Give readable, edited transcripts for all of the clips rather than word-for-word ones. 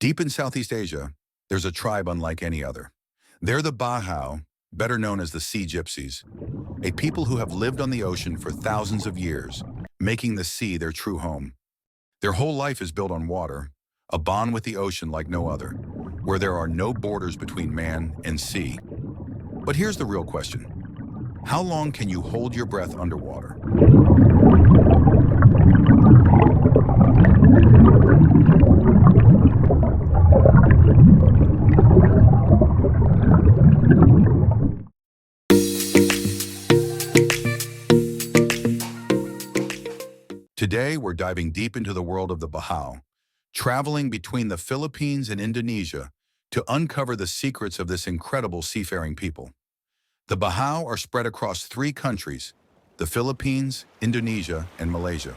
Deep in Southeast Asia, there's a tribe unlike any other. They're the Bajau, better known as the Sea Gypsies, a people who have lived on the ocean for thousands of years, making the sea their true home. Their whole life is built on water, a bond with the ocean like no other, where there are no borders between man and sea. But here's the real question. How long can you hold your breath underwater? Today, we're diving deep into the world of the Bajau, traveling between the Philippines and Indonesia to uncover the secrets of this incredible seafaring people. The Bajau are spread across three countries, the Philippines, Indonesia, and Malaysia.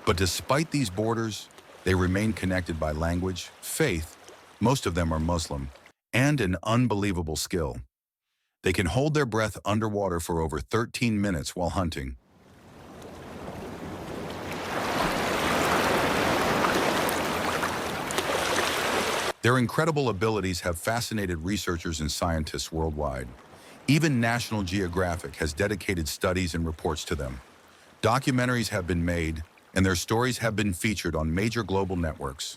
But despite these borders, they remain connected by language, faith, most of them are Muslim, and an unbelievable skill. They can hold their breath underwater for over 13 minutes while hunting. Their incredible abilities have fascinated researchers and scientists worldwide. Even National Geographic has dedicated studies and reports to them. Documentaries have been made, and their stories have been featured on major global networks.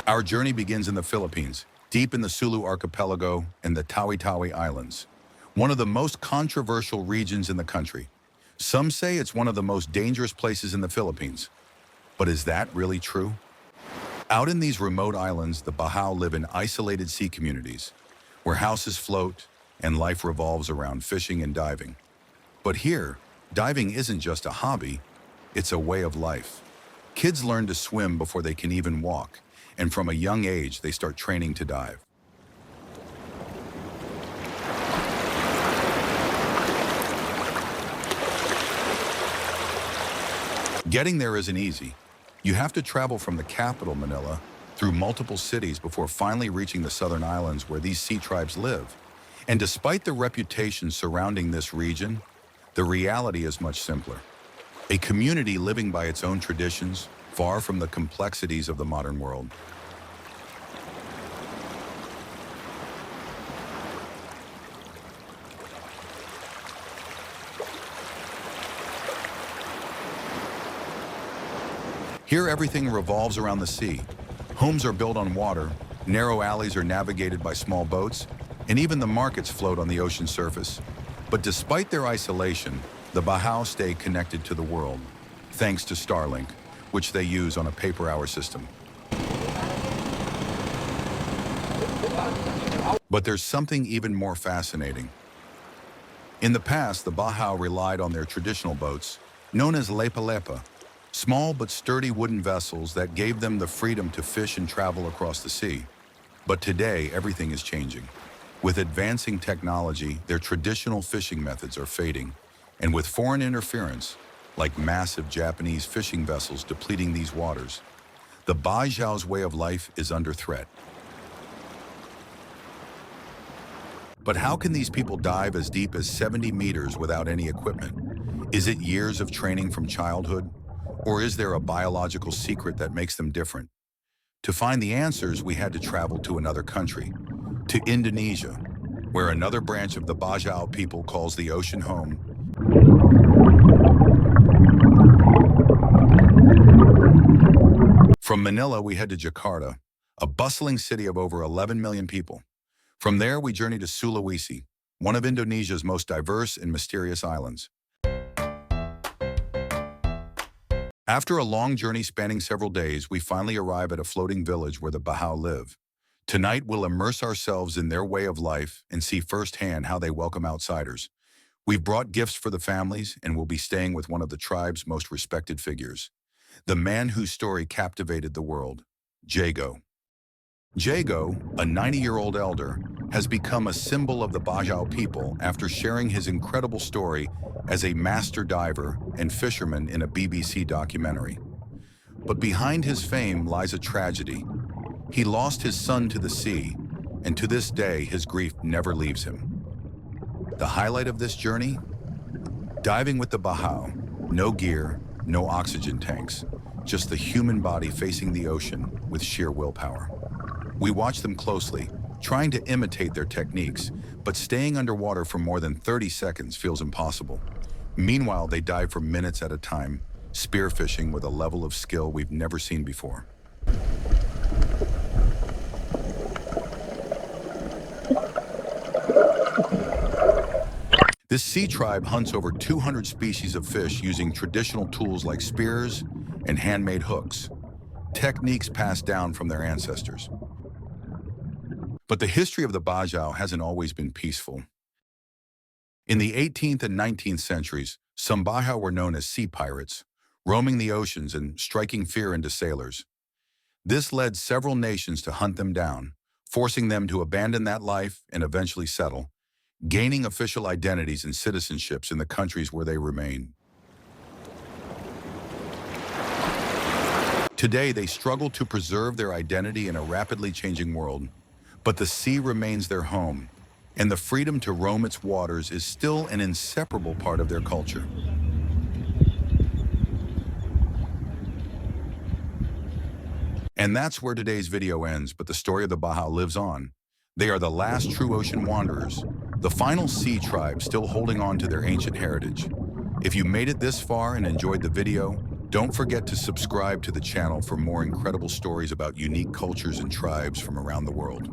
Our journey begins in the Philippines, deep in the Sulu archipelago and the Tawi-Tawi Islands, one of the most controversial regions in the country. Some say it's one of the most dangerous places in the Philippines. But is that really true? Out in these remote islands, the Bajau live in isolated sea communities, where houses float and life revolves around fishing and diving. But here, diving isn't just a hobby, it's a way of life. Kids learn to swim before they can even walk, and from a young age, they start training to dive. Getting there isn't easy. You have to travel from the capital, Manila, through multiple cities before finally reaching the southern islands where these sea tribes live. And despite the reputation surrounding this region, the reality is much simpler. A community living by its own traditions, far from the complexities of the modern world. Here, everything revolves around the sea. Homes are built on water, narrow alleys are navigated by small boats, and even the markets float on the ocean surface. But despite their isolation, the Bajau stay connected to the world, thanks to Starlink, which they use on a pay-per-hour system. But there's something even more fascinating. In the past, the Bajau relied on their traditional boats, known as lepa-lepa, small but sturdy wooden vessels that gave them the freedom to fish and travel across the sea. But today, everything is changing. With advancing technology, their traditional fishing methods are fading, and with foreign interference, like massive Japanese fishing vessels depleting these waters, the Bajau's way of life is under threat. But how can these people dive as deep as 70 meters without any equipment? Is it years of training from childhood? Or is there a biological secret that makes them different? To find the answers, we had to travel to another country, to Indonesia, where another branch of the Bajau people calls the ocean home. From Manila, we head to Jakarta, a bustling city of over 11 million people. From there, we journey to Sulawesi, one of Indonesia's most diverse and mysterious islands. After a long journey spanning several days, we finally arrive at a floating village where the Bajau live. Tonight, we'll immerse ourselves in their way of life and see firsthand how they welcome outsiders. We've brought gifts for the families and we'll be staying with one of the tribe's most respected figures, the man whose story captivated the world, Jago. Jago, a 90-year-old elder, has become a symbol of the Bajau people after sharing his incredible story as a master diver and fisherman in a BBC documentary. But behind his fame lies a tragedy. He lost his son to the sea, and to this day his grief never leaves him. The highlight of this journey? Diving with the Bajau. No gear, no oxygen tanks. just the human body facing the ocean with sheer willpower. We watch them closely, trying to imitate their techniques, but staying underwater for more than 30 seconds feels impossible. Meanwhile, they dive for minutes at a time, spearfishing with a level of skill we've never seen before. This sea tribe hunts over 200 species of fish using traditional tools like spears and handmade hooks, techniques passed down from their ancestors. But the history of the Bajau hasn't always been peaceful. In the 18th and 19th centuries, some Baha were known as sea pirates, roaming the oceans and striking fear into sailors. This led several nations to hunt them down, forcing them to abandon that life and eventually settle, gaining official identities and citizenships in the countries where they remain. Today, they struggle to preserve their identity in a rapidly changing world, but the sea remains their home, and the freedom to roam its waters is still an inseparable part of their culture. And that's where today's video ends, but the story of the Baha lives on. They are the last true ocean wanderers, the final sea tribe still holding on to their ancient heritage. If you made it this far and enjoyed the video, don't forget to subscribe to the channel for more incredible stories about unique cultures and tribes from around the world.